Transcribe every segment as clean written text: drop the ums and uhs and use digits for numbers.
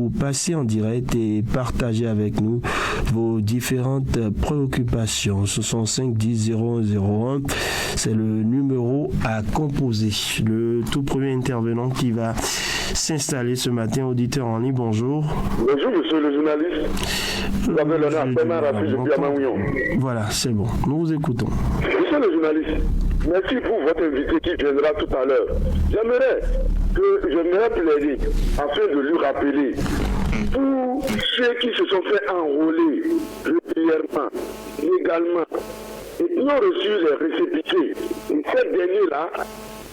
pour passer en direct et partager avec nous vos différentes préoccupations. 65 10 0101, c'est le numéro à composer. Le tout premier intervenant qui va s'installer ce matin, auditeur en ligne, bonjour. Bonjour monsieur le journaliste. Vous avez l'honneur à Rafi depuis Amagouillon. Voilà, c'est bon, nous vous écoutons. Monsieur le journaliste, merci pour votre invité qui viendra tout à l'heure. J'aimerais plaider afin de lui rappeler pour ceux qui se sont fait enrôler régulièrement, légalement, et qui ont reçu les récépissés. Et ces derniers-là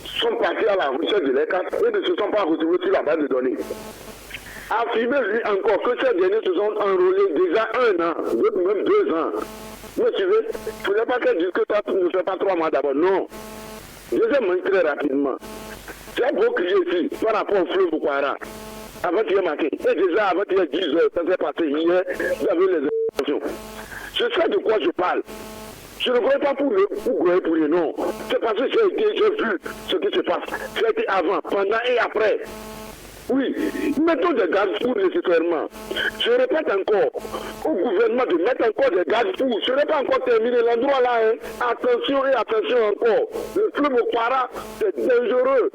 sont partis à la recherche de leurs cartes et ne se sont pas retrouvés sur la base de données. Affirmez-lui encore que ces derniers se sont enrôlés déjà 1 an, d'autres même 2 ans. Vous suivez? Il ne faudrait pas qu'elle dise que ça ne fait pas 3 mois d'abord. Non. Deuxièmement, très rapidement. C'est un gros crier ici par rapport au fleuve Boukwara. Avant-hier matin. Et déjà avant-hier 10 heures, ça s'est passé hier, vous avez les informations. Je sais de quoi je parle. Je ne voudrais pas pour les non. C'est parce que j'ai vu ce qui se passe. Ça a été avant, pendant et après. Oui, mettons des garde-fous nécessairement. Je répète encore au gouvernement de mettre encore des garde-fous. Je n'ai pas encore terminé l'endroit là. Hein. Attention et attention encore. Le fleuve Boukwara, c'est dangereux.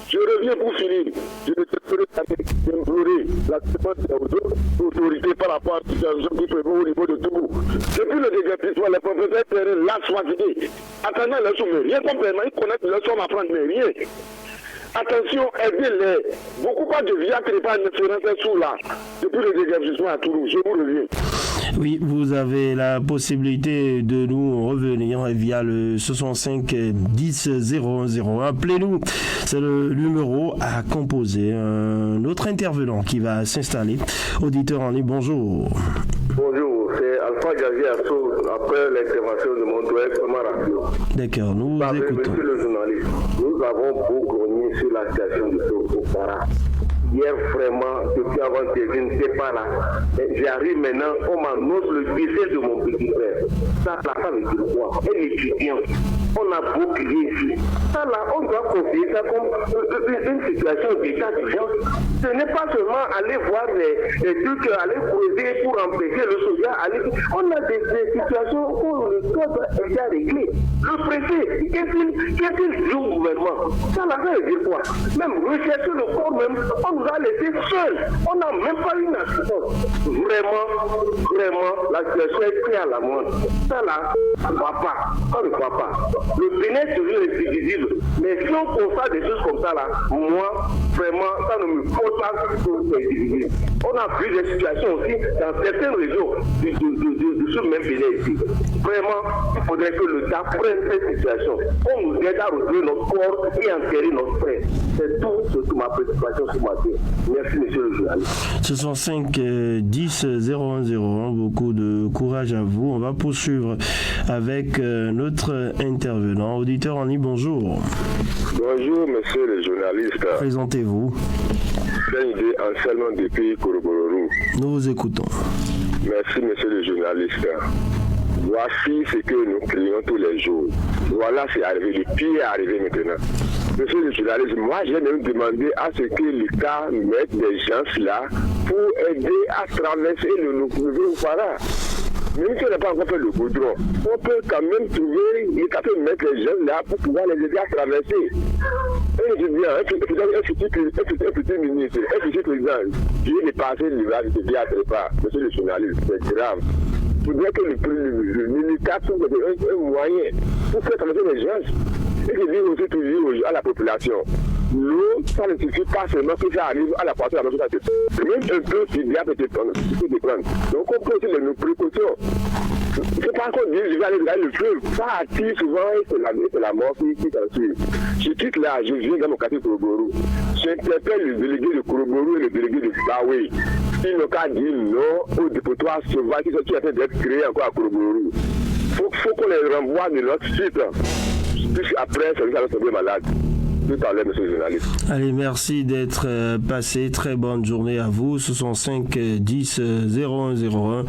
Je reviens pour finir. Je ne ferai pas d'implorer l'acceptation des autorités par rapport à la situation qui prévaut au niveau de Toubou. Depuis le déguerpissement, les propriétaires terrains lâchent fatigués. Attendant leur somme, rien complètement, ils connaissent leur somme à prendre, mais rien. Attention, aidez-les. Beaucoup pas de viatres et pas d'assurance sous là. Depuis le déguerpissement à Toulouse, je vous reviens. Oui, vous avez la possibilité de nous revenir via le 65 10 0101. Appelez-nous, c'est le numéro à composer. Un autre intervenant qui va s'installer. Auditeur en ligne, bonjour. Bonjour, c'est Alpha Javier Asso, après l'intervention de mon doigt extrêmement rapide. D'accord, nous vous écoutons. Monsieur le journaliste, nous avons beaucoup grogné sur la situation du Sokopara. Hier, vraiment, depuis avant-hier, je n'étais pas là. J'arrive maintenant, on m'annonce le décès de mon petit frère. Ça veut dire quoi? Un étudiant. On a beaucoup crié ici. Ça là, on doit considérer ça comme une situation d'état d'urgence. Ce n'est pas seulement aller voir les trucs, aller creuser pour empêcher le soldat. On a des situations où le code est déjà réglé. Le préfet, qu'est-ce qu'il dit au gouvernement? Ça là, ça veut dire quoi? Même rechercher le corps même, on nous a laissé seuls. On n'a même pas eu une assistance. Vraiment, la situation est très alarmante. Ça là, on ne va pas. On ne va pas. Le Bénin devient indivisible. Mais si on constate des choses comme ça là, moi, vraiment, ça ne me pose pas que c'est indivisible. On a vu des situations aussi dans certaines régions de ce même Bénin ici. Vraiment, il faudrait que l'État prenne cette situation. On nous aide à retrouver notre corps et enterrer notre frère. C'est tout ma préoccupation ce matin. Merci, monsieur le journaliste. 65 10 0101, beaucoup de courage à vous. On va poursuivre avec notre intervenant. Auditeur en ligne, bonjour. Bonjour, monsieur le journaliste. Présentez-vous. C'est une idée Anselme depuis Korobororou. Nous vous écoutons. Merci, monsieur le journaliste. Voici ce que nous crions tous les jours. Voilà, c'est arrivé. Le pire est arrivé maintenant. Monsieur le journaliste, moi j'ai même demandé à ce que l'État mette des gens là pour aider à traverser le Boukwara. Même si on n'a pas encore fait le goudron, on peut quand même trouver, l'État peut mettre les gens là pour pouvoir les aider à traverser. Et je dis bien, un petit ministre, un petit président, qui est dépassé le village de Biatrepa, monsieur le journaliste, c'est grave. Il faudrait que le militaire trouve un moyen pour faire traverser les gens. Et je dis aussi toujours à la population, l'eau, ça ne suffit pas seulement que ça arrive à la population, même un peu, il y a peut-être prendre. Donc on peut aussi nos précautions. C'est pas qu'on dit, je vais aller regarder le fleuve. Ça attire souvent et c'est la mort qui s'ensuit. Je quitte là, je viens dans mon quartier de Koroborou. J'interpelle le délégué de Koroborou et le délégué de Baoué. Ils n'ont qu'à dire non au dépotoir sauvage qui sont en train d'être créés encore à Koroborou. Faut qu'on les renvoie de notre site. Puisqu'après, ça va tomber malade. Tout à l'heure, monsieur le journaliste. Allez, merci d'être passé. Très bonne journée à vous. 65 10 0101.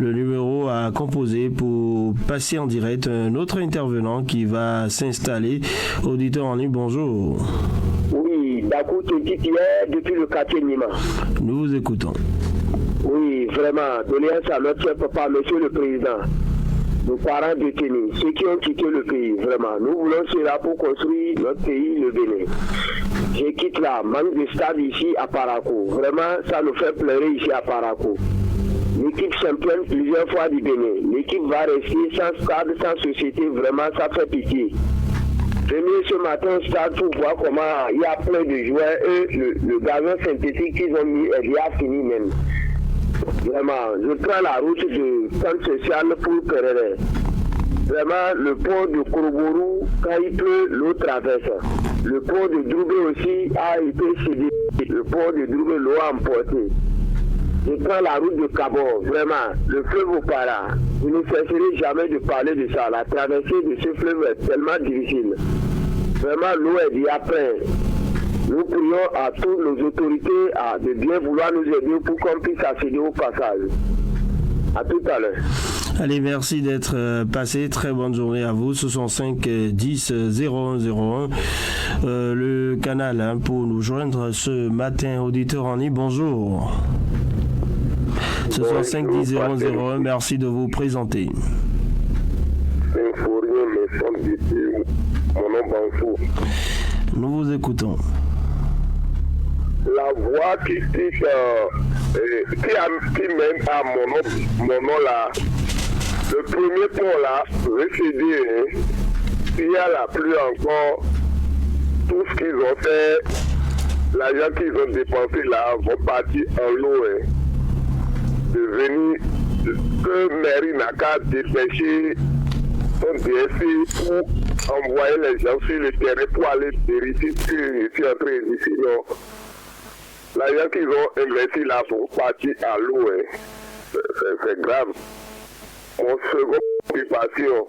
Le numéro à composer pour passer en direct. Un autre intervenant qui va s'installer. Auditeur en ligne, bonjour. Oui, Dakou Tenti Pierre depuis le quartier Nima. Nous vous écoutons. Oui, vraiment, doléance à notre papa, monsieur le président. Nos parents détenus, ceux qui ont quitté le pays, vraiment. Nous voulons cela pour construire notre pays, le Bénin. Je quitte là, manque de stade ici à Parakou. Vraiment, ça nous fait pleurer ici à Parakou. L'équipe championne plusieurs fois du Bénin. L'équipe va rester sans stade, sans société. Vraiment, ça fait pitié. Venez ce matin au stade pour voir comment il y a plein de joueurs. Et le gazon synthétique qu'ils ont mis est déjà fini même. Vraiment, je prends la route de centre social pour Perere. Vraiment, le pont de Kouroubourou, quand il pleut, l'eau traverse. Le pont de Droubé aussi a été cédé. Le pont de Droubé, l'eau a emporté. Je prends la route de Cabor. Vraiment, le fleuve Opara. Vous ne cesserez jamais de parler de ça. La traversée de ce fleuve est tellement difficile. Vraiment, l'eau est déjà pleine. Nous prions à toutes nos autorités de bien vouloir nous aider pour qu'on puisse accéder au passage. À tout à l'heure. Allez, merci d'être passé. Très bonne journée à vous. 65 10 0101. Le canal pour nous joindre ce matin. Auditeur en ligne, bonjour. 65 10 001. Merci de vous présenter. Nous vous écoutons. La voie qui mène à mon nom là, le premier pont là, je suis dit, il y a la pluie encore, tout ce qu'ils ont fait, l'argent qu'ils ont dépensé là, vont partir en l'eau. Devenir que mairie n'a qu'à dépêcher son DSI pour envoyer les gens sur le terrain pour aller vérifier ce que je suis en train de dire. Sinon, l'argent qu'ils ont investi là pour partir à l'eau, c'est grave. Mon second occupation,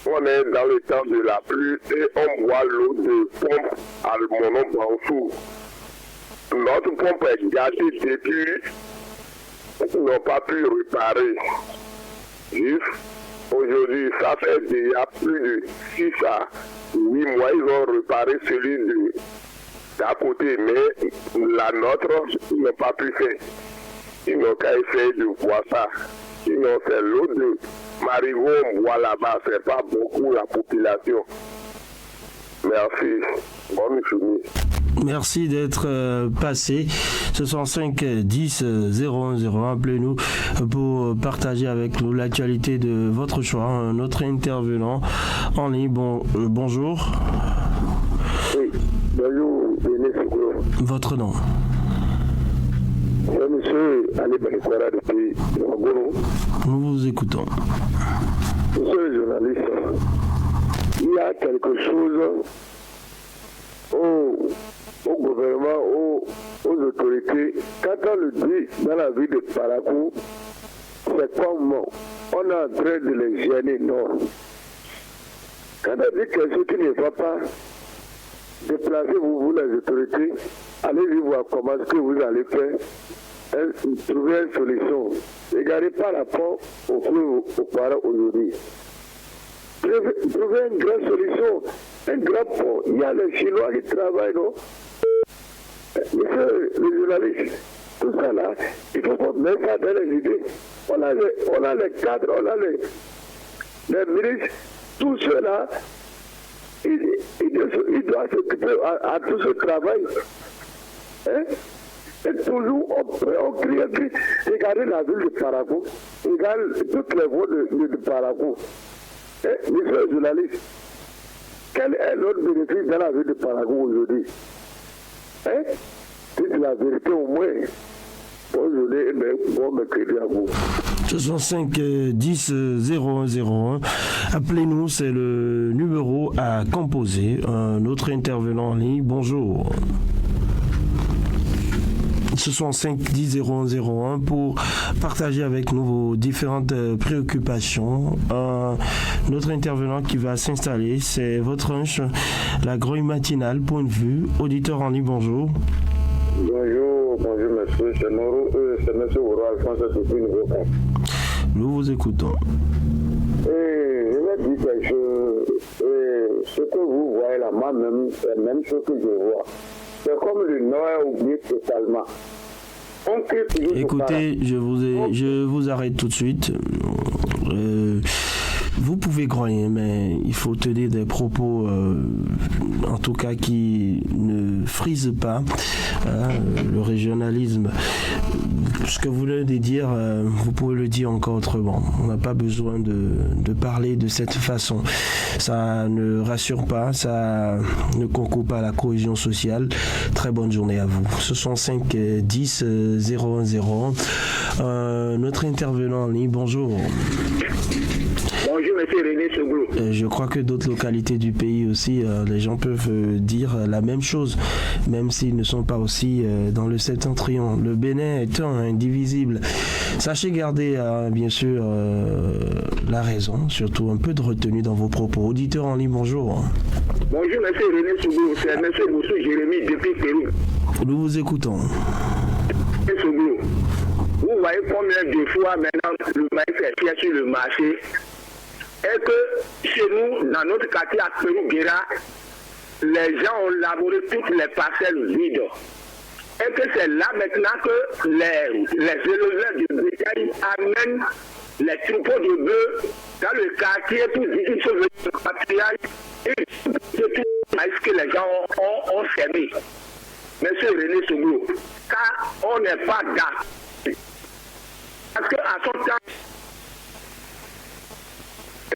on est dans le temps de la pluie et on boit l'eau de pompe à mon nom Bansou. Notre pompe est gâtée depuis, ils n'ont pas pu réparer. Juste aujourd'hui, ça fait déjà plus de 6 à 8 mois, ils ont réparé celui d'à côté, mais la nôtre, ils n'ont pas pu faire. Ils n'ont qu'à essayer de voir ça. Sinon, c'est l'eau de Marigot, on voit là-bas, c'est pas beaucoup la population. Merci. Bonne journée. Merci d'être passé. 65 10 0101. Appelez-nous pour partager avec nous l'actualité de votre choix. Notre intervenant en ligne. Bonjour. Oui, bonjour. Votre nom? C'est monsieur Ali Banikwara depuis Ouagadougou. Nous vous écoutons. Monsieur le journaliste, il y a quelque chose au gouvernement, aux autorités. Quand on le dit dans la ville de Parakou, c'est comme on est en train de les gêner, non. Quand on dit quelque chose qui ne va pas, déplacez-vous, les autorités, allez-y voir comment est-ce que vous allez faire, trouver une solution. Ne gardez pas rapport au fleuve aux parents aujourd'hui. Trouvez une grande solution, un grand pont. Il y a les Chinois qui travaillent, non? Monsieur le journaliste, tout ça là, il faut qu'on mette ça dans les idées. On a les cadres, on a les ministres, tout cela, il doit s'occuper à tout ce travail. Hein? Et toujours, on crie. Regardez la ville de Parakou, regardez toutes les voies de Parakou. Monsieur le journaliste, quel est notre bénéfice dans la ville de Parakou aujourd'hui? Dites la vérité au moins. Bonne journée et bon mercredi à vous. 65 10 0101. Appelez-nous, c'est le numéro à composer. Un autre intervenant en ligne. Bonjour. 65 10 0101 pour partager avec nous vos différentes préoccupations. Notre intervenant qui va s'installer, c'est votre ange, la grouille matinale, point de vue. Auditeur en ligne, bonjour. Bonjour monsieur, c'est monsieur Ouro Alphonse depuis Nouveau-Cap. Nous vous écoutons. Je vais dire quelque chose. Ce que vous voyez là, moi-même, c'est la même chose que je vois. C'est comme le Nord est oublié totalement. Écoutez, je vous arrête tout de suite. Vous pouvez croire, mais il faut tenir des propos, en tout cas, qui ne frisent pas le régionalisme. Ce que vous venez de dire, vous pouvez le dire encore autrement. On n'a pas besoin de parler de cette façon. Ça ne rassure pas, ça ne concourt pas à la cohésion sociale. Très bonne journée à vous. Ce sont 5 10 0101. Notre intervenant en ligne, bonjour. Bonjour, monsieur René Soglou. Je crois que d'autres localités du pays aussi, les gens peuvent dire la même chose, même s'ils ne sont pas aussi dans le septentrion. Le Bénin étant indivisible. Sachez garder, bien sûr, la raison, surtout un peu de retenue dans vos propos. Auditeur en ligne, bonjour. Bonjour, monsieur René Soglou. C'est monsieur Boussou Jérémy depuis Pérou. Nous vous écoutons. Monsieur Soglou, vous voyez combien de fois maintenant le maïs est fait sur le marché? Et que chez nous, dans notre quartier à Pérou-Guéra, les gens ont labouré toutes les parcelles vides. Et que c'est là maintenant que les éleveurs de bétail amènent les troupeaux de bœufs dans le quartier pour dire qu'ils sont venus au patriarche et tout le maïs que les gens ont semé. Monsieur René Soglou, car on n'est pas d'accord. Parce qu'à son temps,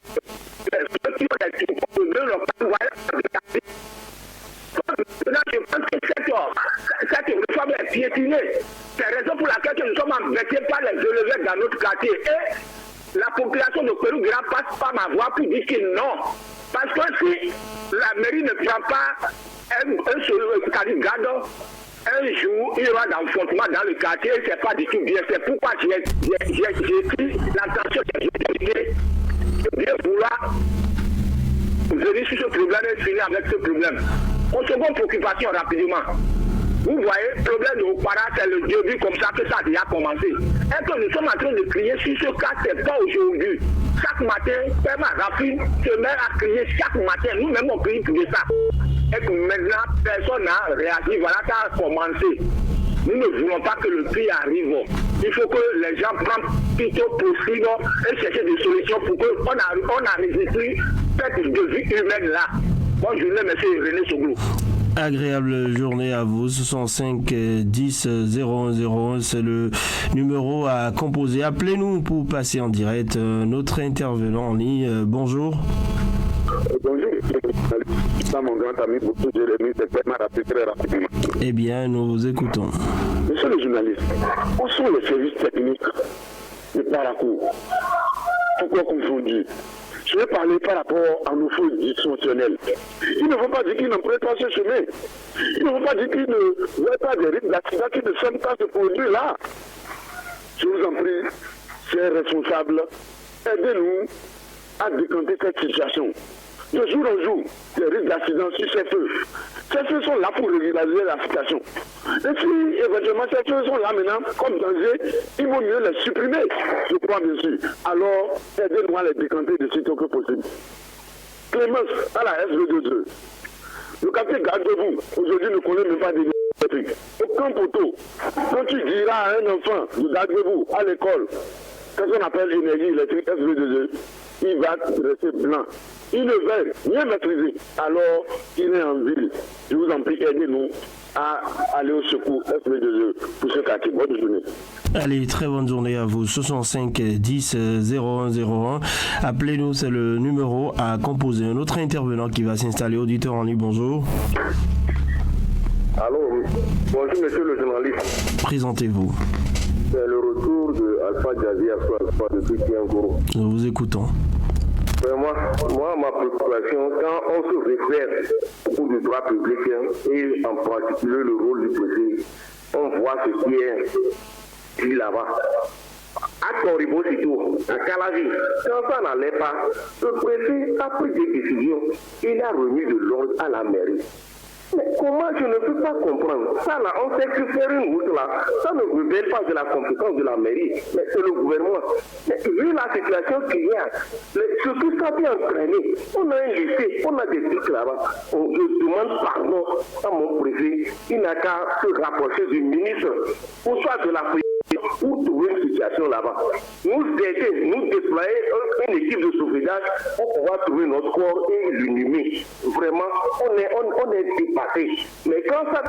ceux qui ont des troupeaux de bœufs n'ont pas voyé. Maintenant, je pense que cette réforme est piétinée. C'est la raison pour laquelle nous sommes embêtés par les éleveurs dans notre quartier. Et la population de Pérou-Guéra passe par ma voix pour dire que non. Parce que si la mairie ne prend pas un jour, il y aura d'enfoncement dans le quartier, c'est pas du tout bien. C'est pourquoi j'ai pris l'attention des autorités de bien vouloir venir sur ce problème et finir avec ce problème. En seconde préoccupation, rapidement. Vous voyez, le problème de Okpara, c'est le début comme ça que ça a déjà commencé. Et que nous sommes en train de crier sur ce cas, c'est pas aujourd'hui. Chaque matin, Pema Rafine se met à crier chaque matin. Nous-mêmes, on crie pour ça. Et que maintenant, personne n'a réagi. Voilà, ça a commencé. Nous ne voulons pas que le prix arrive. Il faut que les gens prennent plutôt possible et chercher des solutions pour qu'on n'arrive plus cette vie humaine-là. Bonne journée, monsieur René Soglou. Agréable journée à vous. Ce sont 5 10 0101. C'est le numéro à composer. Appelez-nous pour passer en direct. Notre intervenant en ligne. Bonjour. Bonjour. C'est mon grand ami Boussou Jérémy. C'est vraiment très rapidement. Eh bien, nous vous écoutons. Monsieur le journaliste, où sont les services techniques de Paracourt? Pourquoi confondu? Je vais parler par rapport à nos faux dysfonctionnels. Il ne faut pas dire qu'ils n'ont pas ce chemin. Il ne faut pas dire qu'ils ne voient pas des risques d'accident qui ne sont pas ce produit-là. Je vous en prie, chers responsables, aidez-nous à décanter cette situation. De jour en jour, les risques d'accident sur ces feux. Ces feux sont là pour régulariser la situation. Et si éventuellement ces feux sont là maintenant comme danger, il vaut mieux les supprimer, je crois bien sûr. Alors, aidez-nous à les décanter de sitôt que possible. Clémence, à la SV22. Le quartier Garde-vous, aujourd'hui ne connaît même pas des électriques. Aucun poteau. Quand tu diras à un enfant de Garde-vous à l'école, qu'est-ce qu'on appelle énergie électrique SV22, il va rester blanc. Il ne veut rien maîtriser. Alors, il est en ville. Je vous en prie, aidez-nous à aller au secours SV22 pour ce quartier. Bonne journée. Allez, très bonne journée à vous. 65 10 0101. Appelez-nous, c'est le numéro à composer. Un autre intervenant qui va s'installer. Auditeur en ligne, bonjour. Allô, bonjour monsieur le journaliste. Présentez-vous. C'est le retour de Alpha Jazzy Alpha depuis Kiangoro. Nous vous écoutons. Moi, ma préoccupation, quand on se réfère au du droit public et en particulier le rôle du préfet, on voit ce qui est dit là-bas. À Toribosito, à Calavi, quand ça n'allait pas, le préfet a pris des décisions. Il a remis de l'ordre à la mairie. Mais comment je ne peux pas comprendre? Ça là, on sait que faire une route là, ça ne relève pas de la compétence de la mairie, mais c'est le gouvernement. Mais vu la situation qu'il y a, ce que ça peut entraîner, on a un lycée, on a des trucs là-bas. Je demande pardon à mon préfet, il n'a qu'à se rapprocher du ministre, ou soit de la présidence, pour trouver une situation là-bas. Nous aider, nous déployer une équipe de sauvetage pour pouvoir trouver notre corps et l'inhumer. Vraiment, on est dépassé. Mais quand un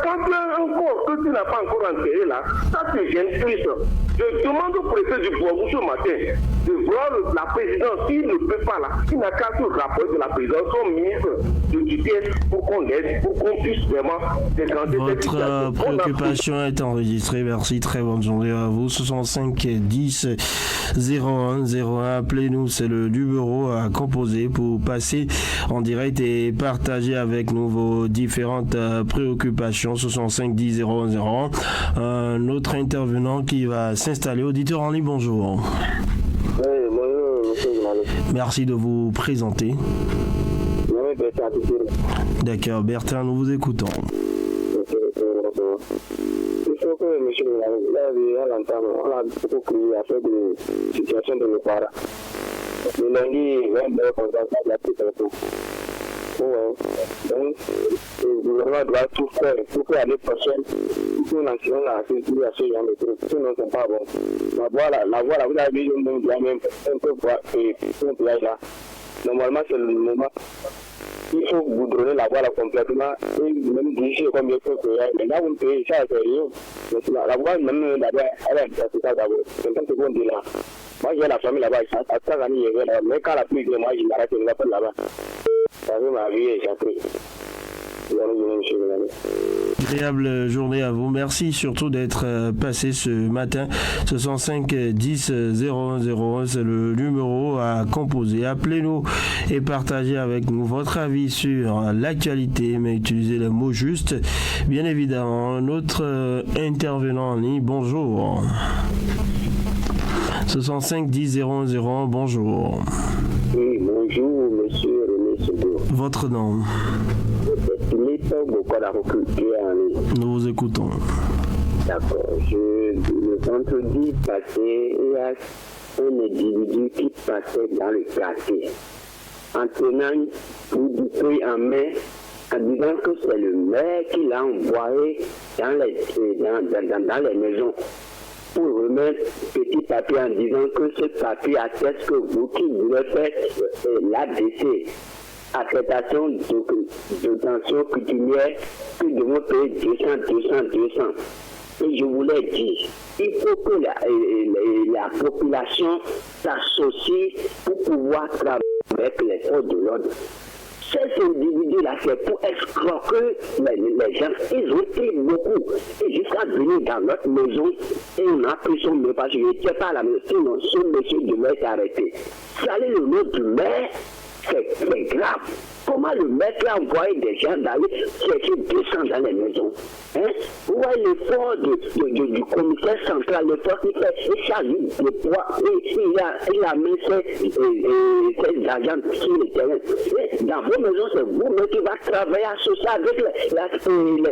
corps que tu n'as pas encore enterré là, ça te gêne plus. Je demande au préfet du Boisvou ce matin de voir la présidence. S'il ne peut pas là, il n'a qu'à se rapprocher de la présidence, son ministre de tutelle pour qu'on aide, pour qu'on puisse vraiment décanter cette situation. Votre préoccupation est enregistrée. Merci, très bonne journée à vous. 65 10 01 01. Appelez-nous, c'est le numéro à composer pour passer en direct et partager avec nous vos différentes préoccupations. 65 10 01 01. Un autre intervenant qui va s'installer. Auditeur en ligne, bonjour. Oui, bonjour, monsieur Journaliste. Merci de vous présenter. Oui, Bertrand. D'accord, Bertrand, nous vous écoutons. Il faut que monsieur Journaliste, là, à l'entendre, on a beaucoup crié à faire des situations de nos parents. Le lundi, 22 contact avec la petite réponse. Donc, le gouvernement doit tout faire pour que l'année prochaine, nous lancions la culture à ce genre de trucs. Sinon, ce n'est pas bon. La voie là, vous avez vu, on doit même un peu voir et un peu là. Normalement, c'est le moment. Il faut goudronner la voie là complètement et même guicher comme il faut que mais là, vous payez ça, c'est rien. Mais la voie, même là-bas, elle est impraticable d'abord. C'est comme ce qu'on dit là. Moi, j'ai la famille là-bas, à chaque année, il y a là. Mais quand la pluie vient, moi, je m'arrête, je ne vais pas là-bas. Ça veut ma vie échappée. Agréable journée à vous. Merci surtout d'être passé ce matin. 65 10 01 01, c'est le numéro à composer. Appelez-nous et partagez avec nous votre avis sur l'actualité, mais utilisez le mot juste. Bien évidemment, notre intervenant en ligne, bonjour. 65 10 01 01, bonjour. Oui, bonjour, monsieur René Sogo. Votre nom? Nous vous écoutons. D'accord. Le vendredi passé, il y a un individu qui passait dans le quartier en tenant une feuille en main en disant que c'est le maire qui l'a envoyé dans les maisons pour remettre petit papier en disant que ce papier atteste que vous qui voulez faire l'ADC. Affectation d'obtention coutumière que nous devons payer 200. Et je voulais dire, il faut que la population s'associe pour pouvoir travailler avec les forces de l'ordre. Ces individus-là, c'est pour escroquer les gens. Ils ont pris beaucoup. Et jusqu'à venir dans notre maison, et on a pris son maire parce que je n'étais pas à la maison. Sinon, ce monsieur devait être arrêté. Salut le nom du maire. C'est grave. Comment le maître a envoyé des gens d'aller chercher 200 dans les maisons? Vous voyez l'effort du commissaire central, l'effort qu'il fait, il charge le poids, il a mis ses agents sur le terrain. Et dans vos maisons, c'est vous-même qui va travailler associé avec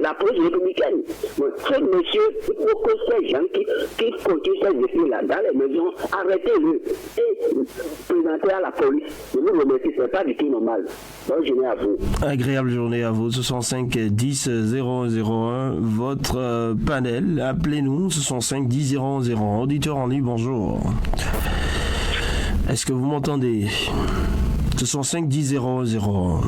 la police républicaine. Ce monsieur, il faut que ces gens qui continuent ces effets-là dans les maisons, arrêtez-le et présentez à la police. Je vous remercie, c'est pas du tout normal. Bonne journée à vous. Agréable journée à vous. 65 10 001, votre panel. Appelez-nous, 65 10 001. Auditeur en ligne, bonjour. Est-ce que vous m'entendez? 65 10 001.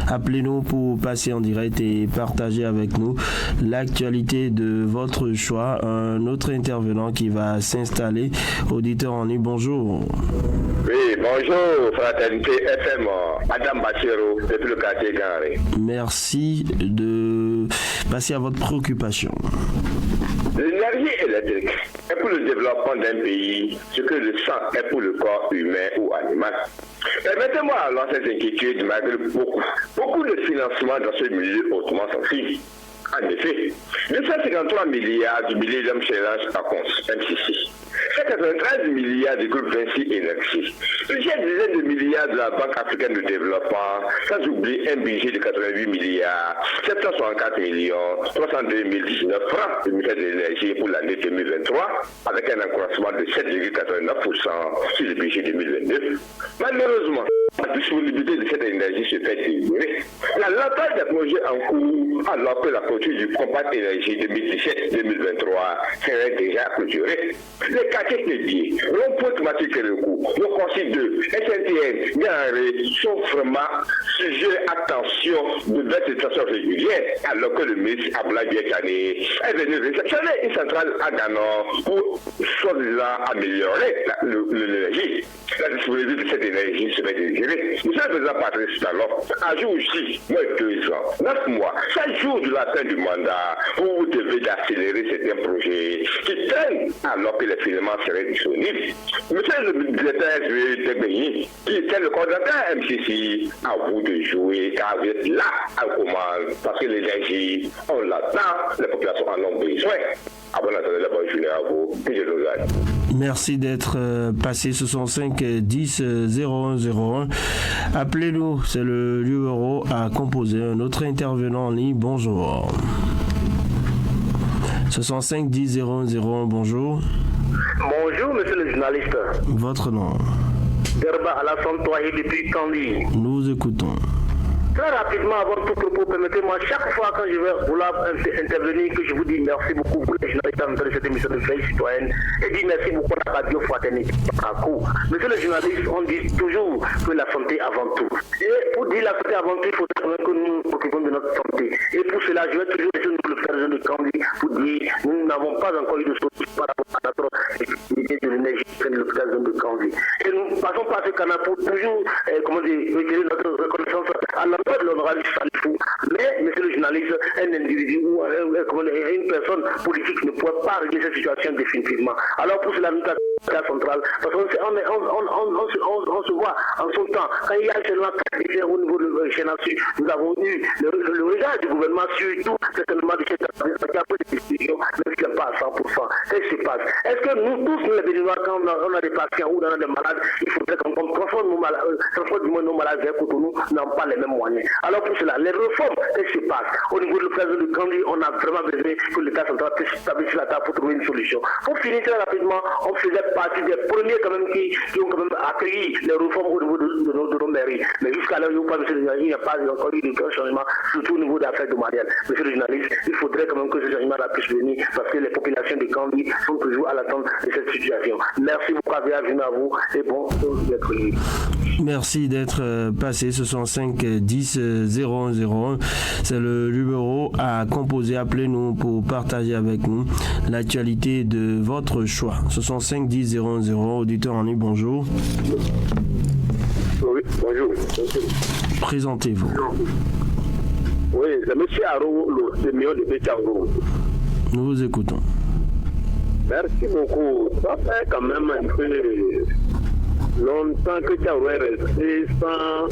Appelez-nous pour passer en direct et partager avec nous l'actualité de votre choix. Un autre intervenant qui va s'installer. Auditeur en ligne, bonjour. Oui, bonjour, Fraternité FM, Adam Bachero, depuis le quartier Ganré. Merci de passer à votre préoccupation. L'énergie électrique est pour le développement d'un pays ce que le sang est pour le corps humain ou animal. Permettez-moi alors ces inquiétudes malgré beaucoup de financement dans ce milieu hautement sensible. En effet, 253 milliards du Millennium Challenge Accounts, MCC. 193 milliards du groupe Vinci Énergie, plusieurs dizaines de milliards de la Banque africaine de développement, sans oublier un budget de 88 milliards, 764 millions, 302 019 francs du ministère de l'Énergie pour l'année 2023, avec un accroissement de 7,89% sur le budget 2022. Malheureusement, la disponibilité de cette énergie se fait désirer. La lenteur des projets en cours, alors que la clôture du compact énergie 2017-2023 serait déjà clôturée. Les quartiers dédiés, rond-point automatique et recours, nos consignes de SNTN, Niaré sont vraiment sujets à tension de baisse de tension régulière, alors que le ministre Abdoulaye Biekane est venu réceptionner une centrale à Ganon pour soi-disant améliorer l'énergie. La disponibilité de cette énergie se fait désirer. Nous sommes président Patrice Talon, à jour aussi, moins de 2 ans, 9 mois, 5 jours de la fin du mandat, vous devez d'accélérer certains projets qui traînent alors que les financements seraient disponibles. Monsieur le directeur Degbeyi, qui était le coordinateur MCC, à vous de jouer, car vous êtes là à commande, parce que l'énergie, on l'attend, les populations en ont besoin. Bonne journée à vous, puis je vous regarde. Merci d'être passé 65 10 0101. Appelez-nous, c'est le numéro à composer. Un autre intervenant en ligne, bonjour. 65 10 001, bonjour. Bonjour, monsieur le journaliste. Votre nom? Derba Alassane Touahi depuis Kandi. Nous vous écoutons. Très rapidement, avant tout propos, permettez-moi, chaque fois quand je vais vouloir intervenir, que je vous dis merci beaucoup, vous les journalistes de cette émission de veille citoyenne, et dis merci beaucoup à la radio Fraternité. Monsieur le journaliste, on dit toujours que la santé avant tout. Et pour dire la santé avant tout, il faudrait que nous nous occupons de notre santé. Et pour cela, je vais toujours essayer de le faire de Kandi pour dire nous n'avons pas encore eu de solution par rapport à notre efficacité de l'énergie de l'hôpital de Kandi. Et nous passons par ce canal pour toujours, retirer notre reconnaissance à l'endroit de l'honorable Salifou. Mais, monsieur le journaliste, un individu ou une personne politique ne pourrait pas régler cette situation définitivement. Alors pour cela, nous avons centrale, parce qu'on se voit en son temps, quand il y a seulement 4 décès au niveau de Chénassu, nous avons eu le regard du gouvernement sur tout, certainement de cette décision, mais ce n'est pas à 100%. Qu'est-ce qui se passe? Est-ce que nous tous, les Béninois, quand on a des patients ou on a des malades, il faudrait qu'on transforme nos malades vers Cotonou, n'ont pas les mêmes moyens. Alors pour cela, les réformes, qu'est-ce qui se passe? Au niveau de l'hôpital de Kandi, on a vraiment besoin que l'État central puisse stabiliser la table pour trouver une solution. Pour finir très rapidement, on faisait partie des premiers quand même qui ont quand même accueilli les réformes au niveau de nos mairies. Mais jusqu'à là, il n'y a pas encore eu de grand changement, surtout au niveau de l'affaire de Marielle. Monsieur le journaliste, il faudrait quand même que ce changement-là puisse venir parce que les populations de Kandi sont toujours à l'attente de cette situation. Merci beaucoup à vous et bon d'être libre. Merci d'être passé 65 10 001. C'est le numéro à composer. Appelez-nous pour partager avec nous l'actualité de votre choix. 65 10 001. Auditeur en ligne, bonjour. Oui, bonjour. Présentez-vous. Oui, c'est M. Aro, le meilleur de Béchaouro. Nous vous écoutons. Merci beaucoup. Ça fait quand même un peu longtemps que Tchaouro est resté sans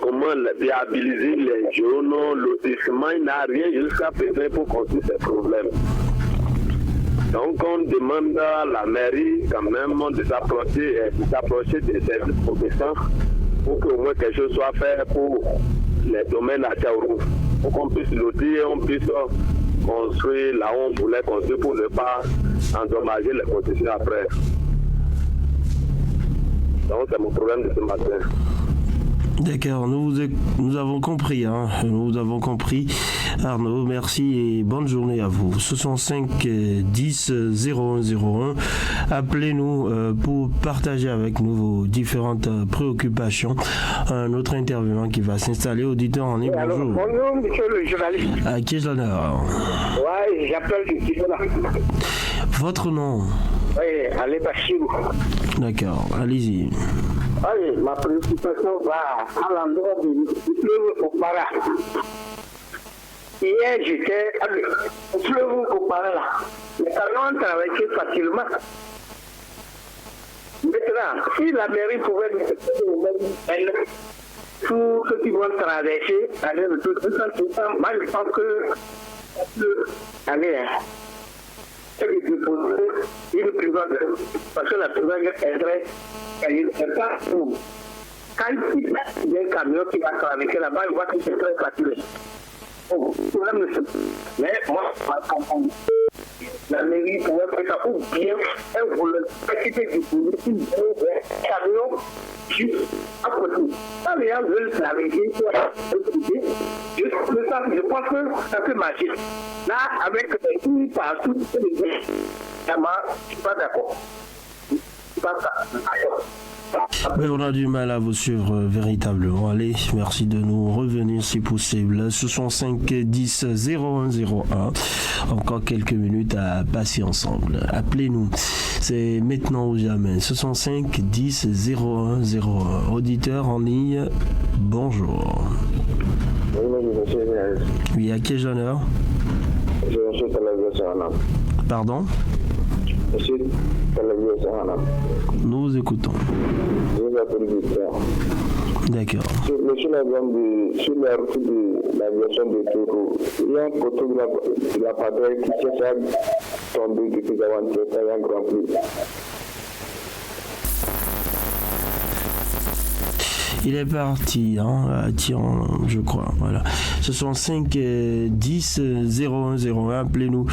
comment viabiliser les journaux, lotissement, il n'a rien jusqu'à présent pour construire ces problèmes. Donc on demande à la mairie quand même de s'approcher des services compétents pour qu'au moins quelque chose soit fait pour les domaines à Tchaouro. Pour qu'on puisse lotir, on puisse construire là où on voulait construire pour ne pas endommager les constructions après. Donc c'est mon problème de ce matin. D'accord, nous avons compris, nous avons compris. Arnaud, merci et bonne journée à vous. 65 10 0101. Appelez-nous pour partager avec nous vos différentes préoccupations. Un autre intervenant qui va s'installer, auditeur en ligne. Bonjour. Bonjour, monsieur le journaliste. À qui est l'honneur? Oui, j'appelle du Kibona. Votre nom? Oui, Allez Bachirou. D'accord, allez-y. Oui, ma préoccupation va à l'endroit du fleuve Okpara. Hier, j'étais au fleuve Okpara là. Les camions traversaient facilement. Maintenant, si la mairie pouvait nous tous ceux qui vont traverser, aller retour, moi je pense que c'est de déposer une prison parce que la prison est très, elle n'est pas où. Quand il y a un camion qui va traverser là-bas, il voit que c'est très facile. Mais moi, la mairie pourrait faire ça ou bien un volontaire qui fait du camion juste à côté. Quand les gens veulent traverser, je pense que ça peut marcher. Là, avec tout partout, je ne suis pas d'accord. Je ne suis pas d'accord. Mais on a du mal à vous suivre véritablement. Allez, merci de nous revenir si possible. 65 10 01 01. Encore quelques minutes à passer ensemble. Appelez-nous. C'est maintenant ou jamais. 65 10 01 01. Auditeur en ligne, bonjour. Oui, à quel honneur? Pardon? Nous vous écoutons. D'accord. Monsieur Lagambi, sur la route de l'aviation de Togo, il y a un poteau de la padrelle qui s'est tombé depuis avant-hier, il y a un grand prix. Il est parti, à Tiran, je crois. Voilà. 65 10 01 01. Appelez-nous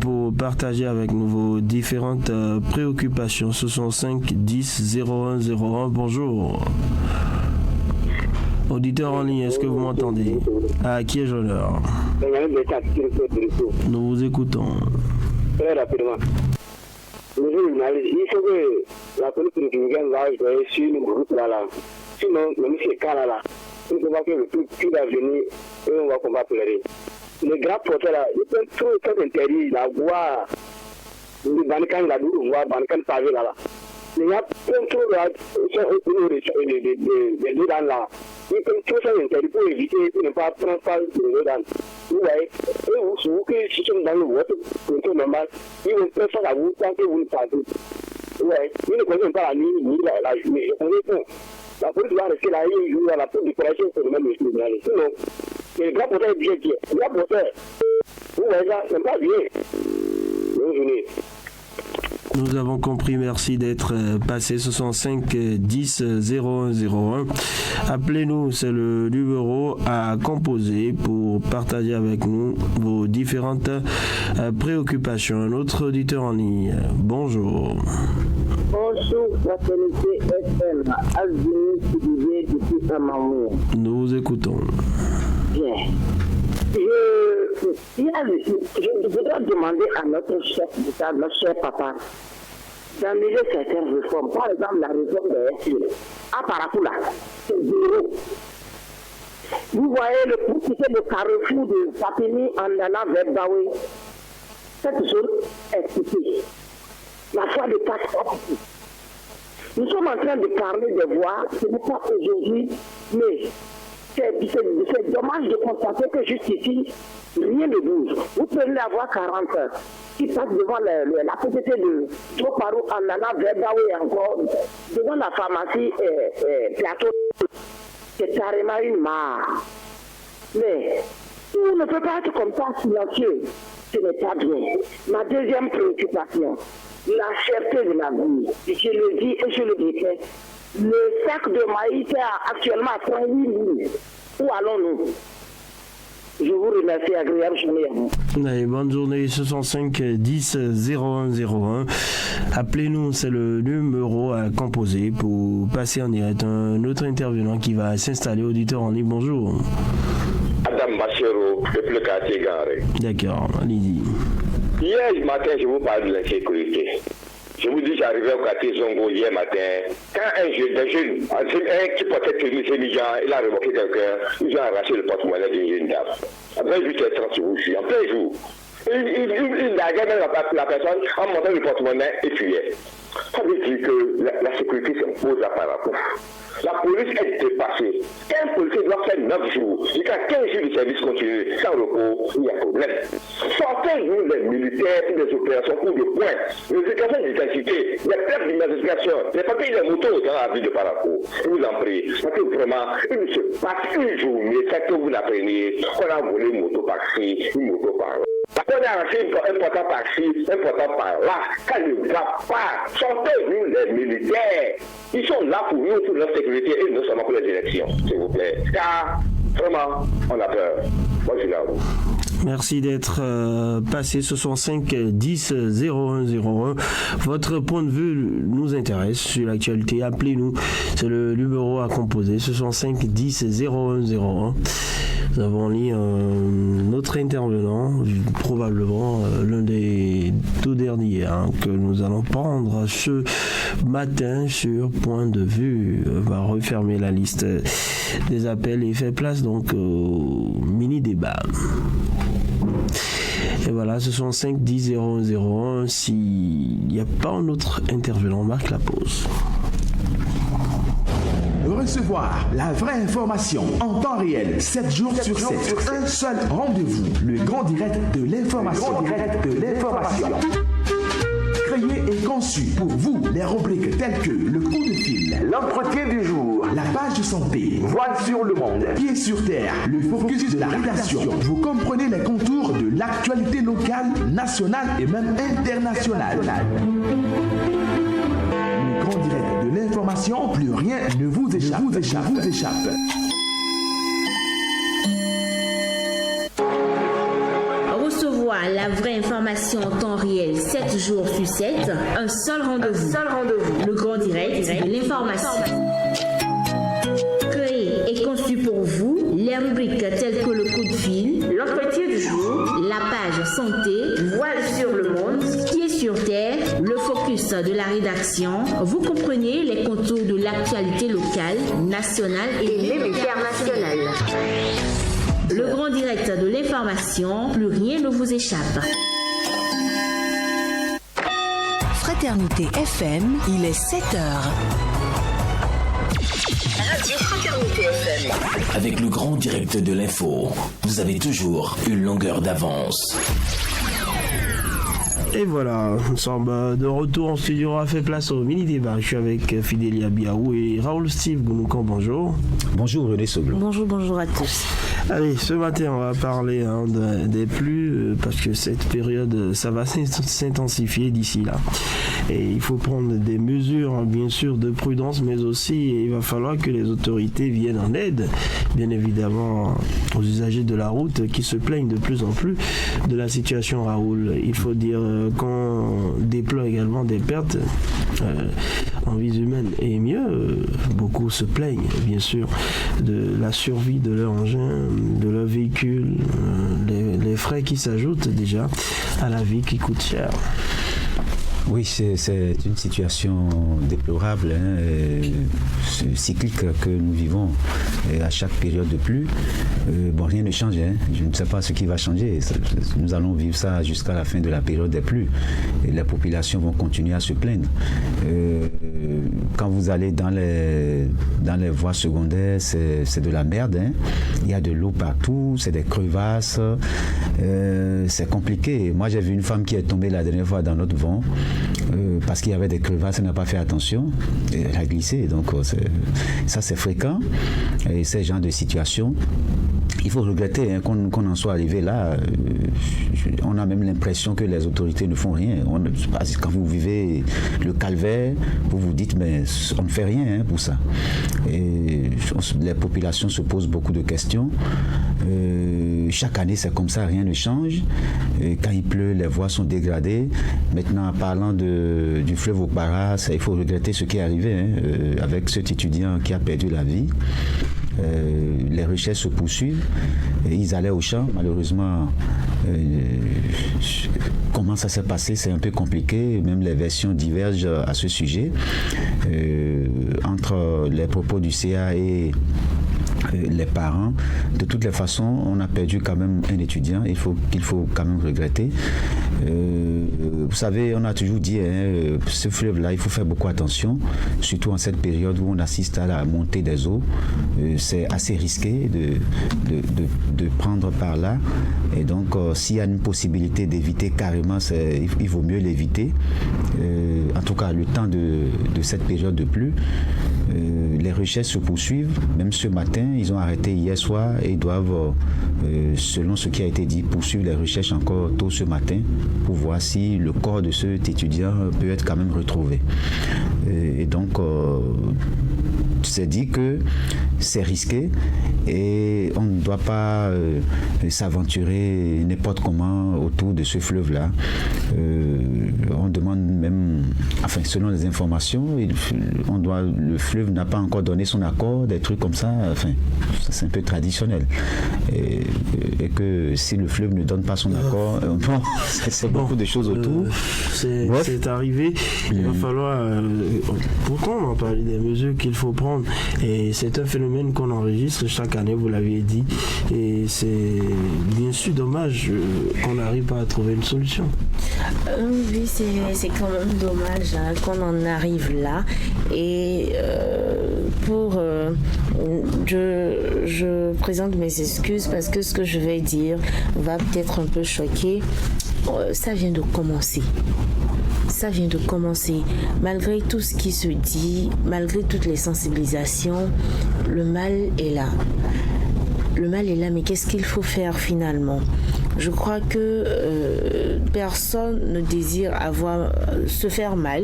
pour partager avec nous vos différentes préoccupations. 65 10 01 01. Bonjour. Auditeur en ligne, est-ce que vous m'entendez? À qui ai-je l'honneur? Nous vous écoutons. Très rapidement. Il faut que la police républicaine va jouer sur une route là. Sinon, même ces cas-là, on va faire le tout va venir et on va combattre les. Les grands porteurs là, ils peuvent trop être interdits, la voie, le bancan, la voie, bancan pavé là. Il y a plein de choses là, des deux là. Ils peuvent trop être interdits pour éviter de ne pas prendre part de deux dans. Vous voyez, et vous savez que si sont dans le vote, c'est normal, ils vont faire ça à vous tant que vous ne passez. Vous voyez, ils ne connaissent pas la nuit, ni la journée. La police va rester là, il joue à la police de correction pour le même esprit. Sinon, les grands porteurs sont bien qui est. Les grands porteurs, vous voyez ça, c'est pas bien. Bonne journée. Nous avons compris, merci d'être passé. 65 10 01 01. Appelez-nous, c'est le numéro à composer pour partager avec nous vos différentes préoccupations. Un autre auditeur en ligne, bonjour. Bonjour, fraternité FM, Azini Sidibé depuis Amamou. Nous vous écoutons. Bien. Je voudrais demander à notre chef d'État, notre cher papa, d'annuler certaines réformes. Par exemple, la réforme de SI. À Paracoula, c'est zéro. Vous voyez le carrefour de Papini en allant vers Baoué. Cette zone est coupée. La foi de passe. Nous sommes en train de parler des voies, ce n'est pas aujourd'hui, mais c'est dommage de constater que jusqu'ici, rien ne bouge. Vous prenez la voie 40 qui passe devant la société de Troparou en allant vers Baoué encore, devant la pharmacie Plateau. C'est carrément une mare. Mais on ne peut pas être comme ça silencieux. Ce n'est pas bien. Ma deuxième préoccupation, la cherté de la vie. Je le dis et je le répète. Le sac de maïs est actuellement à 38 000. Où allons-nous? Je vous remercie, agréable journée à vous. Allez, bonne journée, 65 10 01 01. Appelez-nous, c'est le numéro à composer pour passer en direct. Un autre intervenant qui va s'installer, auditeur en ligne. Bonjour. Adam Bachero, depuis le quartier Garé. D'accord, allez-y. Hier matin, je vous parle de l'insécurité. Je vous dis, j'arrivais au quartier Zongo hier matin. Quand un jeune qui portait Sémijan, il a révoqué quelqu'un, ils ont arraché le porte-monnaie d'une jeune dame. Après 8h30, je vous suis, en plein jour. Il a même la personne en montant le porte-monnaie et fuyait. Ça veut dire que la sécurité s'impose à Parakou. La police est dépassée. Un policier doit faire 9 jours. Il y a 15 jours de service continu. Sans repos, il y a problème. Sortez-nous les militaires pour des opérations coup de poing. Les éducations d'identité, les plaques d'identification, les papiers de moto dans la ville de Parakou. Je vous en prie. Parce que vraiment, il ne se passe une journée, c'est que vous l'appreniez, qu'on a volé une moto par-ci, une moto par-là. On a arraché un portant par-ci, un portant par-là. Ça ne va pas. Sortez-nous les militaires. Ils sont là pour nous, pour notre sécurité et non seulement pour les élections, s'il vous plaît. Car, vraiment, on a peur. Moi, je suis là. Merci d'être passé. Ce sont 5 10 01 01. Votre point de vue nous intéresse sur l'actualité. Appelez-nous. C'est le numéro à composer. Ce sont 5 10 01 01. Nous avons mis un autre intervenant, probablement l'un des tout derniers que nous allons prendre ce matin sur point de vue. On va refermer la liste des appels et faire place donc au mini-débat. Et voilà, ce sont 5 10 01 01. S'il n'y a pas un autre intervenant, on marque la pause. Recevoir la vraie information en temps réel, 7 jours sur 7. Un seul rendez-vous, le grand direct de l'information. Créé et conçu pour vous, les rubriques telles que le coup de fil, l'entretien du jour, la page de santé, voile sur le monde, pied sur terre, le focus de la rédaction. Vous comprenez les contours de l'actualité locale, nationale et même internationale. Le grand direct de l'information, plus rien ne vous échappe. Recevoir la vraie information en temps réel 7 jours sur 7, un seul rendez-vous. Le grand direct de l'information. Créé et conçu pour vous, les rubriques telles que le coup de fil, l'entretien du jour, la page santé, voile sur le monde, pied sur terre, le focus de la rédaction. Vous comprenez les contours de l'actualité locale, nationale et même internationale. Le grand direct de l'information, plus rien ne vous échappe. Fraternité FM, il est 7h. Radio Fraternité FM. Avec le grand direct de l'info, vous avez toujours une longueur d'avance. Et voilà, nous sommes de retour en studio. On a fait place au mini-débat. Je suis avec Fidélia Biaou et Raoul Steve Gounoukan. Bonjour. Bonjour René Soglou. Bonjour à tous. Allez, ce matin, on va parler des pluies parce que cette période, ça va s'intensifier d'ici là. Et il faut prendre des mesures, bien sûr, de prudence, mais aussi il va falloir que les autorités viennent en aide, bien évidemment, aux usagers de la route qui se plaignent de plus en plus de la situation, Raoul. Il faut dire qu'on déplore également des pertes en vies humaines. Et mieux, beaucoup se plaignent, bien sûr, de la survie de leur engin, de leur véhicule, les frais qui s'ajoutent déjà à la vie qui coûte cher. Oui, c'est une situation déplorable, cyclique que nous vivons à chaque période de pluie. Rien ne change. Je ne sais pas ce qui va changer. Nous allons vivre ça jusqu'à la fin de la période des pluies. Et les populations vont continuer à se plaindre. Quand vous allez dans les voies secondaires, c'est de la merde. Il y a de l'eau partout, c'est des crevasses. C'est compliqué. Moi, j'ai vu une femme qui est tombée la dernière fois dans notre vent. Parce qu'il y avait des crevasses, elle n'a pas fait attention, et elle a glissé. Donc ça c'est fréquent. Et ces genres de situations, il faut regretter qu'on en soit arrivé là. On a même l'impression que les autorités ne font rien. Quand vous vivez le calvaire, vous vous dites mais on ne fait rien pour ça. Et les populations se posent beaucoup de questions. Chaque année c'est comme ça, rien ne change. Quand il pleut, les voies sont dégradées. Maintenant, en parlant du fleuve Okpara, il faut regretter ce qui est arrivé avec cet étudiant qui a perdu la vie. Les recherches se poursuivent. Ils allaient au champ. Malheureusement, comment ça s'est passé, c'est un peu compliqué. Même les versions divergent à ce sujet. Entre les propos du CA et les parents. De toutes les façons, on a perdu quand même un étudiant, qu'il faut quand même regretter. Vous savez, on a toujours dit, ce fleuve-là, il faut faire beaucoup attention, surtout en cette période où on assiste à la montée des eaux. C'est assez risqué de prendre par là. Et donc, s'il y a une possibilité d'éviter carrément, il vaut mieux l'éviter. En tout cas, le temps de cette période de pluie. Les recherches se poursuivent. Même ce matin, ils ont arrêté hier soir et ils doivent, selon ce qui a été dit, poursuivre les recherches encore tôt ce matin pour voir si le corps de cet étudiant peut être quand même retrouvé. Et donc, c'est dit que c'est risqué et on ne doit pas s'aventurer n'importe comment autour de ce fleuve-là. On demande même, enfin selon les informations, le fleuve n'a pas encore donné son accord, des trucs comme ça, enfin c'est un peu traditionnel. Et que si le fleuve ne donne pas son accord, bon, c'est beaucoup de choses autour. C'est arrivé, il va falloir, pourtant on en parle des mesures qu'il faut prendre, et c'est un phénomène qu'on enregistre chaque année, vous l'aviez dit, et c'est bien sûr dommage qu'on n'arrive pas à trouver une solution. Oui, c'est quand même dommage qu'on en arrive là. Et je présente mes excuses parce que ce que je vais dire va peut-être un peu choquer. Ça vient de commencer. Ça vient de commencer. Malgré tout ce qui se dit, malgré toutes les sensibilisations, le mal est là. Le mal est là, mais qu'est-ce qu'il faut faire finalement ? Je crois que personne ne désire se faire mal,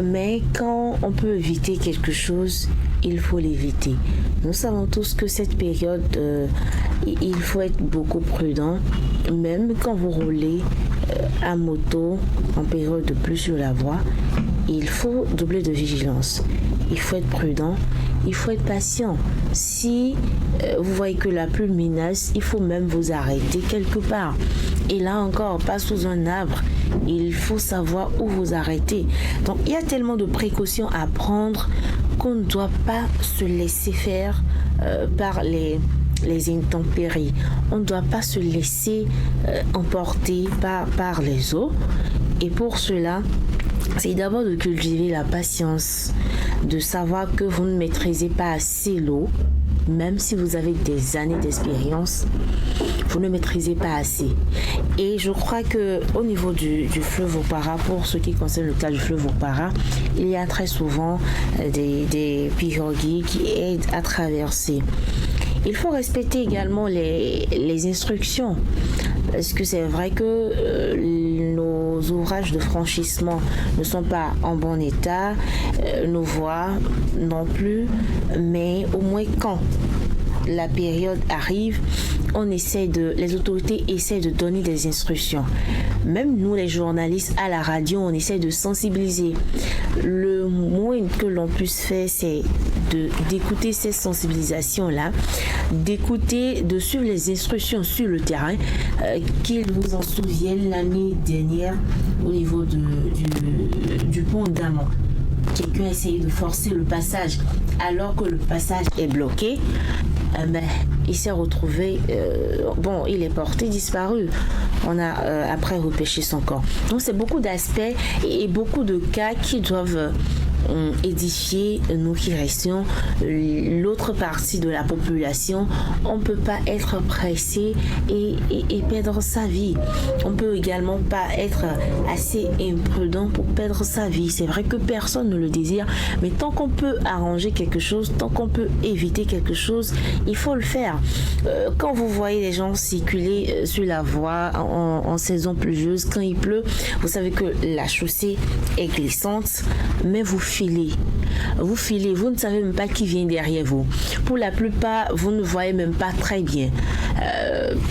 mais quand on peut éviter quelque chose, il faut l'éviter. Nous savons tous que cette période, il faut être beaucoup prudent, même quand vous roulez à moto en période de pluie sur la voie. Il faut doubler de vigilance. Il faut être prudent. Il faut être patient. Si vous voyez que la pluie menace, il faut même vous arrêter quelque part. Et là encore, pas sous un arbre. Il faut savoir où vous arrêter. Donc, il y a tellement de précautions à prendre qu'on ne doit pas se laisser faire par les intempéries. On ne doit pas se laisser emporter par les eaux. Et pour cela, c'est d'abord de cultiver la patience, de savoir que vous ne maîtrisez pas assez l'eau, même si vous avez des années d'expérience, vous ne maîtrisez pas assez. Et je crois que au niveau du fleuve Opara, pour ce qui concerne le cas du fleuve Opara, il y a très souvent des pirogues qui aident à traverser. Il faut respecter également les instructions, parce que c'est vrai que nos ouvrages de franchissement ne sont pas en bon état, nos voies non plus, mais au moins quand la période arrive, les autorités essaient de donner des instructions. Même nous, les journalistes à la radio, on essaie de sensibiliser. Le moins que l'on puisse faire, c'est d'écouter ces sensibilisations-là, de suivre les instructions sur le terrain, qu'ils vous en souviennent l'année dernière au niveau du pont d'Amont. Quelqu'un a essayé de forcer le passage alors que le passage est bloqué. Il s'est retrouvé, il est porté disparu. On a après repêché son corps. Donc c'est beaucoup d'aspects et beaucoup de cas qui doivent édifier nous qui restions. L'autre partie de la population, on ne peut pas être pressé et perdre sa vie. On peut également pas être assez imprudent pour perdre sa vie. C'est vrai que personne ne le désire, mais tant qu'on peut arranger quelque chose, tant qu'on peut éviter quelque chose, il faut le faire. Quand vous voyez les gens circuler sur la voie en saison pluvieuse, quand il pleut, vous savez que la chaussée est glissante, mais vous filez, vous ne savez même pas qui vient derrière vous. Pour la plupart, vous ne voyez même pas très bien.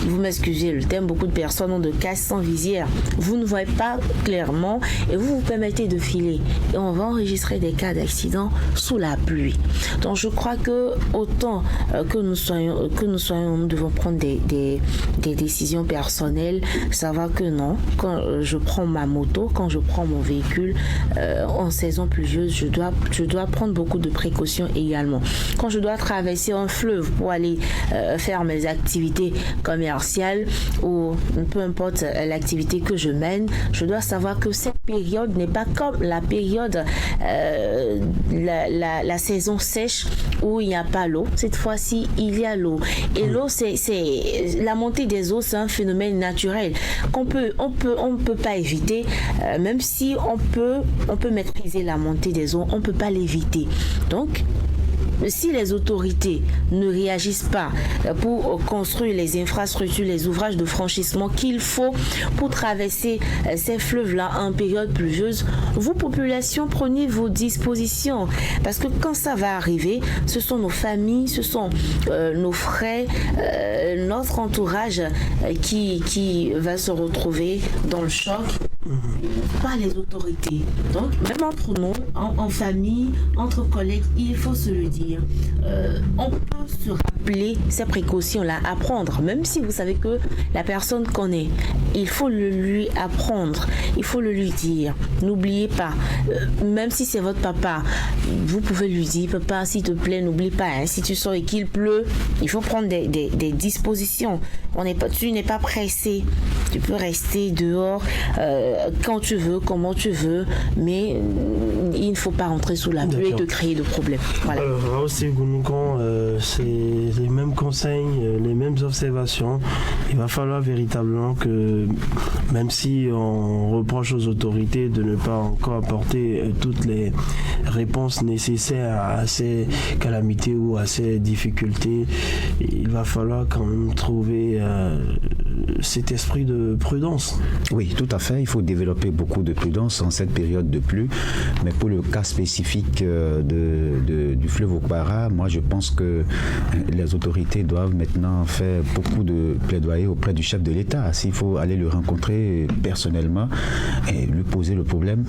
Vous m'excusez le terme, beaucoup de personnes ont de casques sans visière. Vous ne voyez pas clairement et vous vous permettez de filer. Et on va enregistrer des cas d'accident sous la pluie. Donc je crois que autant que nous soyons, nous devons prendre des décisions personnelles, savoir que non, quand je prends ma moto, quand je prends mon véhicule en saison pluvieuse, sérieuse, je dois prendre beaucoup de précautions également. Quand je dois traverser un fleuve pour aller faire mes activités commerciales ou peu importe l'activité que je mène, je dois savoir que cette période n'est pas comme la période, la saison sèche où il n'y a pas l'eau. Cette fois-ci, il y a l'eau. Et l'eau, c'est la montée des eaux, c'est un phénomène naturel qu'on peut pas éviter, même si on peut maîtriser la montée des eaux, on peut pas l'éviter. Donc, si les autorités ne réagissent pas pour construire les infrastructures, les ouvrages de franchissement qu'il faut pour traverser ces fleuves-là en période pluvieuse, vous, population, prenez vos dispositions. Parce que quand ça va arriver, ce sont nos familles, ce sont nos frères, notre entourage qui va se retrouver dans le choc. Pas les autorités. Donc, même entre nous, en famille, entre collègues, il faut se le dire. On peut se rappeler ces précautions-là à prendre, même si vous savez que la personne connaît. Il faut le lui apprendre. Il faut le lui dire. N'oubliez pas, même si c'est votre papa, vous pouvez lui dire, papa, s'il te plaît, n'oublie pas, hein, si tu sors et qu'il pleut, il faut prendre des dispositions. Tu n'es pas pressé. Tu peux rester dehors quand tu veux, comment tu veux, mais il ne faut pas rentrer sous la pluie et te créer de problèmes. Voilà. Aussi, c'est les mêmes conseils, les mêmes observations. Il va falloir véritablement que, même si on reproche aux autorités de ne pas encore apporter toutes les réponses nécessaires à ces calamités ou à ces difficultés, il va falloir quand même trouver cet esprit de prudence. Oui, tout à fait. Il faut développer beaucoup de prudence en cette période de pluie. Mais pour le cas spécifique du fleuve Okpara, moi je pense que les autorités doivent maintenant faire beaucoup de plaidoyer auprès du chef de l'État. S'il faut aller le rencontrer personnellement et lui poser le problème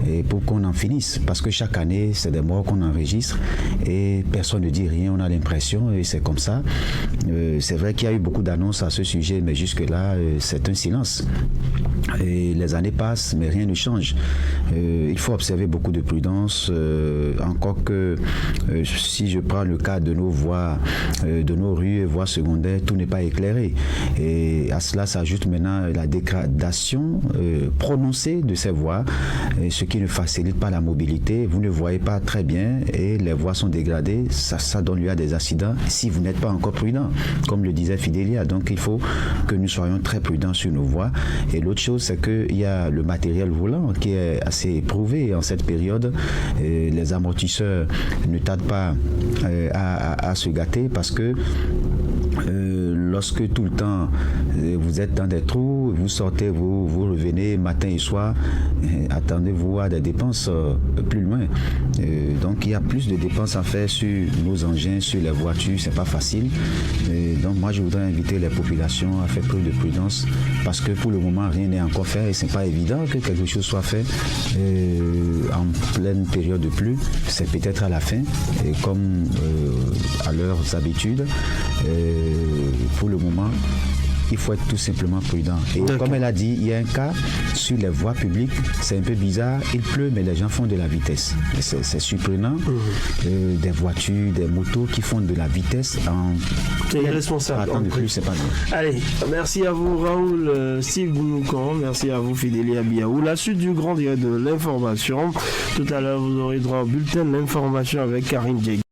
et pour qu'on en finisse. Parce que chaque année, c'est des morts qu'on enregistre et personne ne dit rien. On a l'impression, et c'est comme ça. C'est vrai qu'il y a eu beaucoup d'annonces à ce sujet, mais jusque-là, c'est un silence. Et les années passent, mais rien ne change. Il faut observer beaucoup de prudence. Encore que, si je prends le cas de nos voies, de nos rues et voies secondaires, tout n'est pas éclairé. Et à cela s'ajoute maintenant la dégradation prononcée de ces voies, ce qui ne facilite pas la mobilité. Vous ne voyez pas très bien et les voies sont dégradées. Ça donne lieu à des accidents si vous n'êtes pas encore prudent, comme le disait Fidélia. Donc il faut que nous soyons très prudents sur nos voies. Et l'autre chose, c'est qu'il y a le matériel volant qui est assez éprouvé en cette période. Les amortisseurs ne tardent pas à se gâter parce que lorsque tout le temps vous êtes dans des trous, vous sortez, vous revenez matin et soir, attendez-vous à des dépenses plus loin. Donc il y a plus de dépenses à faire sur nos engins, sur les voitures, c'est pas facile. Donc moi je voudrais inviter les populations à faire preuve de prudence parce que pour le moment rien n'est encore fait et c'est pas évident que quelque chose soit fait en pleine période de pluie. C'est peut-être à la fin et comme à leurs habitudes. Pour le moment, il faut être tout simplement prudent. Et comme elle a dit, il y a un cas sur les voies publiques, c'est un peu bizarre, il pleut mais les gens font de la vitesse. C'est surprenant. Des voitures, des motos qui font de la vitesse en... C'est irresponsable. Attends de plus, c'est pas grave. Allez, merci à vous Raoul Steve Gounoukan, merci à vous Fidélia Biaou. La suite du grand direct de l'information. Tout à l'heure, vous aurez droit au bulletin de l'information avec Karine Djeg.